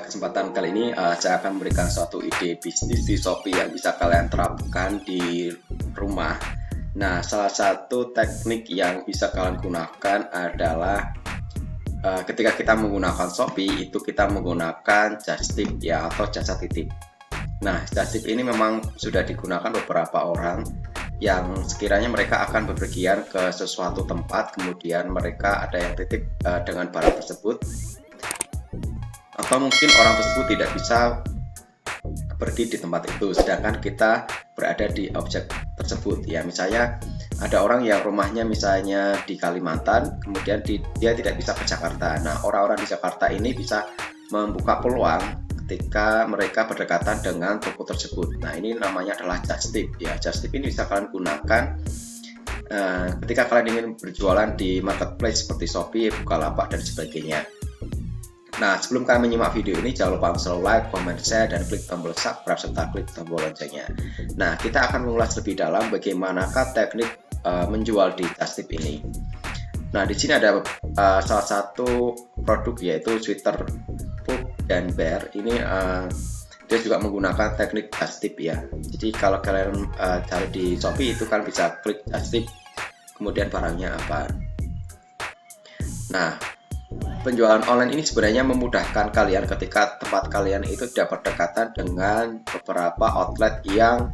kesempatan kali ini saya akan memberikan suatu ide bisnis di Shopee yang bisa kalian terapkan di rumah. Nah, salah satu teknik yang bisa kalian gunakan adalah ketika kita menggunakan Shopee itu kita menggunakan just tip ya, atau jasa titip. Nah, just tip ini memang sudah digunakan beberapa orang yang sekiranya mereka akan bepergian ke sesuatu tempat, kemudian mereka ada yang titip dengan barang tersebut, atau mungkin orang tersebut tidak bisa pergi di tempat itu, sedangkan kita berada di objek tersebut ya. Misalnya ada orang yang rumahnya misalnya di Kalimantan, kemudian dia tidak bisa ke Jakarta. Nah, orang-orang di Jakarta ini bisa membuka peluang ketika mereka berdekatan dengan toko tersebut. Nah, ini namanya adalah just tip ya. Just tip ini bisa kalian gunakan ketika kalian ingin berjualan di marketplace seperti Shopee, Bukalapak dan sebagainya. Nah, sebelum kalian menyimak video ini, jangan lupa selalu like, comment, share, dan klik tombol subscribe serta klik tombol loncengnya. Nah, kita akan mengulas lebih dalam bagaimanakah teknik menjual di just tip ini. Nah, di sini ada salah satu produk yaitu sweater Pug dan Bear. Ini dia juga menggunakan teknik just tip ya. Jadi kalau kalian cari di Shopee itu kan bisa klik just tip, kemudian barangnya apa. Nah, penjualan online ini sebenarnya memudahkan kalian ketika tempat kalian itu tidak berdekatan dengan beberapa outlet yang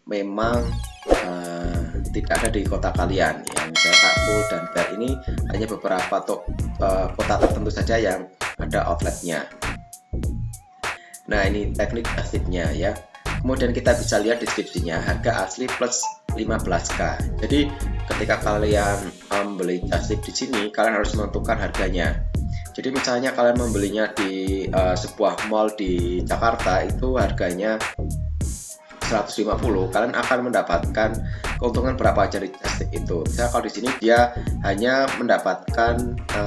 memang tidak ada di kota kalian ya. Misalnya Pug dan Bear ini hanya beberapa kota tertentu saja yang ada outletnya. Nah, ini teknik just tipnya ya. Kemudian kita bisa lihat deskripsinya, harga asli plus 15k. Jadi ketika kalian membeli just tip di sini, kalian harus menentukan harganya. Jadi misalnya kalian membelinya di sebuah mall di Jakarta, itu harganya 150, kalian akan mendapatkan keuntungan berapa dari just tip itu. Misalnya kalau di sini dia hanya mendapatkan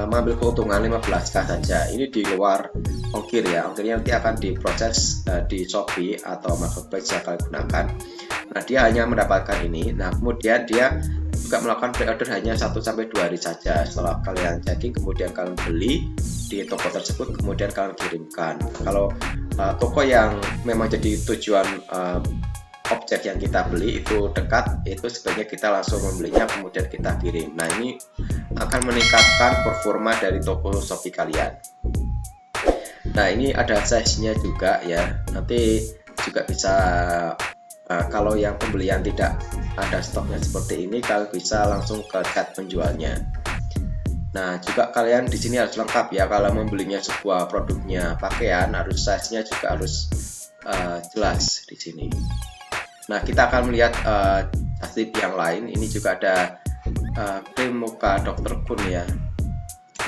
mengambil keuntungan 15k saja. Ini di luar ongkir ya. Ongkirnya nanti akan diproses di Shopee atau marketplace yang kalian gunakan. Nah, dia hanya mendapatkan ini. Nah, kemudian dia juga melakukan pre-order hanya 1-2 hari saja. Setelah kalian checking, kemudian kalian beli di toko tersebut, kemudian kalian kirimkan. Kalau toko yang memang jadi tujuan objek yang kita beli itu dekat, itu sebaiknya kita langsung membelinya kemudian kita kirim. Nah, ini akan meningkatkan performa dari toko Shopee kalian. Nah, ini ada size-nya juga ya. Nanti juga bisa kalau yang pembelian tidak ada stoknya seperti ini, kalian bisa langsung ke chat penjualnya. Nah, juga kalian di sini harus lengkap ya. Kalau membelinya sebuah produknya pakaian, harus size-nya juga harus jelas di sini. Nah, kita akan melihat just tip yang lain. Ini juga ada krim muka Dr. Kun ya.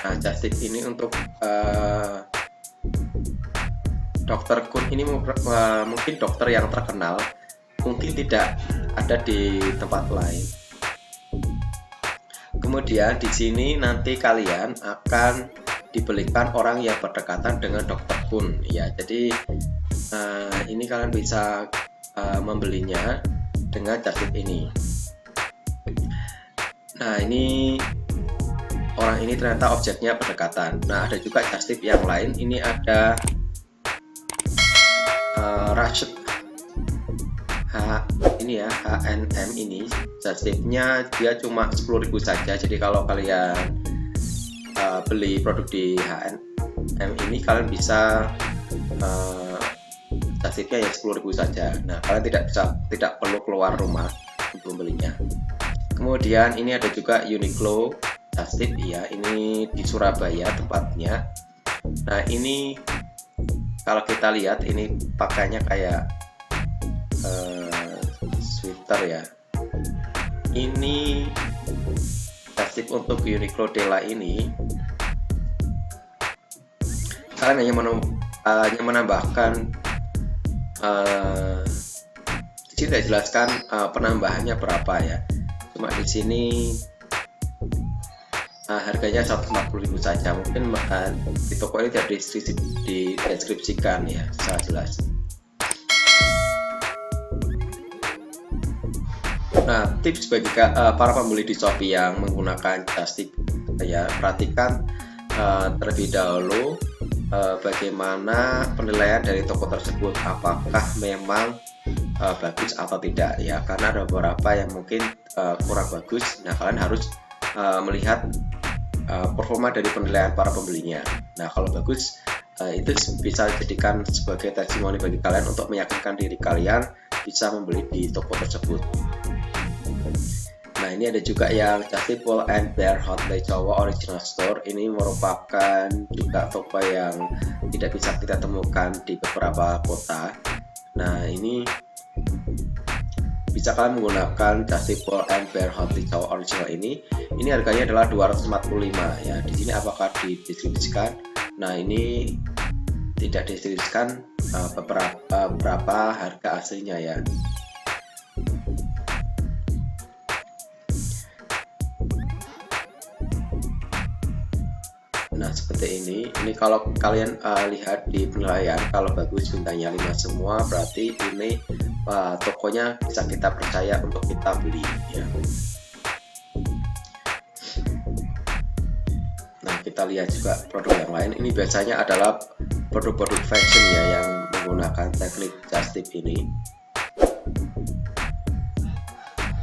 Nah, just tip ini untuk Dr. Kun ini mungkin dokter yang terkenal, mungkin tidak ada di tempat lain. Kemudian di sini nanti kalian akan dibelikan orang yang berdekatan dengan Dr. Kun ya. Jadi ini kalian bisa membelinya dengan just tip ini. Nah, ini orang ini ternyata objeknya berdekatan. Nah, ada juga just tip yang lain. Ini ada Rashid ini ya, HNM ini just tipnya dia cuma 10.000 saja. Jadi kalau kalian beli produk di HNM ini, kalian bisa just tipnya ya 10.000 saja. Nah, kalian tidak perlu keluar rumah untuk membelinya. Kemudian ini ada juga Uniqlo just tip ya. Ini di Surabaya tempatnya. Nah, ini kalau kita lihat ini pakainya kayak sweater ya. Ini just tip untuk Uniqlo Della ini, kalian hanya menambahkan di sini tidak jelaskan penambahannya berapa ya. Cuma di sini harganya 140.000 saja. Mungkin di toko ini tidak dideskripsikan ya secara jelas. Nah, tips bagi para pembeli di Shopee yang menggunakan just tip ya, perhatikan terlebih dahulu bagaimana penilaian dari toko tersebut, apakah memang bagus atau tidak ya, karena ada beberapa yang mungkin kurang bagus. Nah, kalian harus melihat performa dari penilaian para pembelinya. Nah, kalau bagus itu bisa dijadikan sebagai testimoni bagi kalian untuk meyakinkan diri kalian bisa membeli di toko tersebut. Nah, ini ada juga yang Justin Pull and Bear Hotline Cowok Original Store. Ini merupakan juga toko yang tidak bisa kita temukan di beberapa kota. Nah, ini bisa kalian menggunakan Justin Pull and Bear Hotline Cowok Original ini. Ini harganya adalah 245 ya. Di sini apakah didistribusikan? Nah, ini tidak didistribusikan berapa harga aslinya ya. Nah, seperti ini kalau kalian lihat di penilaian, kalau bagus bintangnya 5 semua, berarti ini tokonya bisa kita percaya untuk kita beli ya. Nah, kita lihat juga produk yang lain. Ini biasanya adalah produk-produk fashion ya yang menggunakan teknik just tip ini.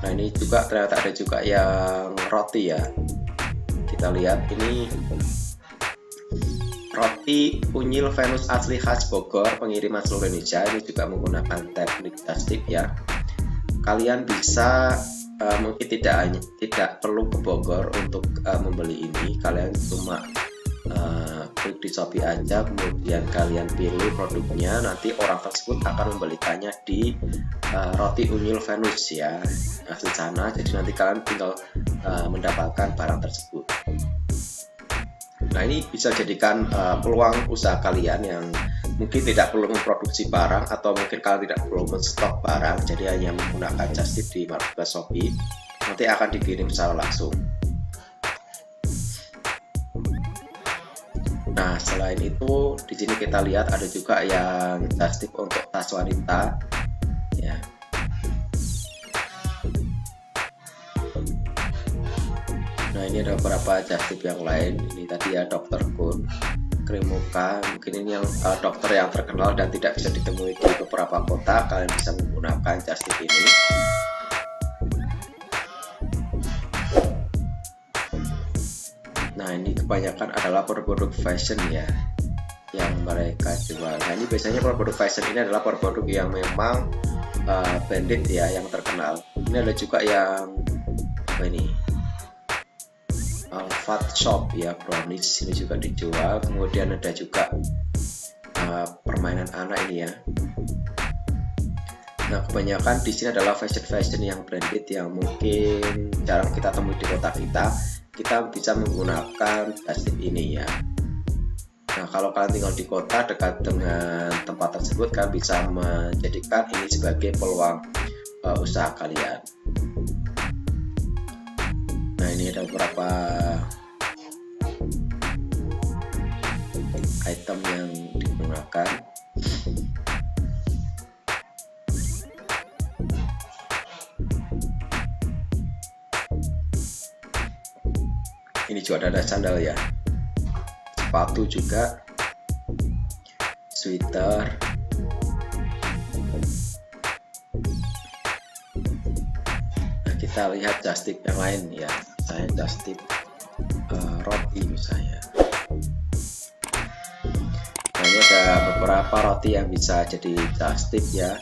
Nah, ini juga ternyata ada juga yang roti ya. Kita lihat ini roti unyil Venus asli khas Bogor, pengiriman seluruh Indonesia. Ini juga menggunakan teknik just tip ya. Kalian bisa mungkin tidak perlu ke Bogor untuk membeli ini. Kalian cuma klik di Shopee aja, kemudian kalian pilih produknya, nanti orang tersebut akan membelikannya di roti unyil Venus ya asli sana. Jadi nanti kalian tinggal mendapatkan barang tersebut. Nah, ini bisa jadikan peluang usaha kalian yang mungkin tidak perlu memproduksi barang, atau mungkin kalian tidak perlu menstok barang, jadi hanya menggunakan just tip di marketplace Shopee, nanti akan dikirim secara langsung. Nah, selain itu di sini kita lihat ada juga yang just tip untuk tas wanita ya. Nah, ini ada beberapa just tip yang lain. Ini tadi ya Dr. Kun, krim muka, mungkin ini yang dokter yang terkenal dan tidak bisa ditemui di beberapa kota. Kalian bisa menggunakan just tip ini. Nah, ini kebanyakan adalah produk-produk fashion ya yang mereka jual. Nah, ini biasanya produk fashion ini adalah produk yang memang branded ya, yang terkenal. Ini ada juga yang apa ini, Fat Shop ya, brownies ini juga dijual. Kemudian ada juga permainan anak ini ya. Nah, kebanyakan di sini adalah fashion yang branded yang mungkin jarang kita temui di kota kita. Kita bisa menggunakan just tip ini ya. Nah, kalau kalian tinggal di kota dekat dengan tempat tersebut, kalian bisa menjadikan ini sebagai peluang usaha kalian. Nah, ini ada beberapa item yang digunakan. Ini juga ada sandal ya, sepatu juga, sweater. Nah, kita lihat just tip yang lain ya. Saya just tip roti misalnya. Nah, ini ada beberapa roti yang bisa jadi just tip ya.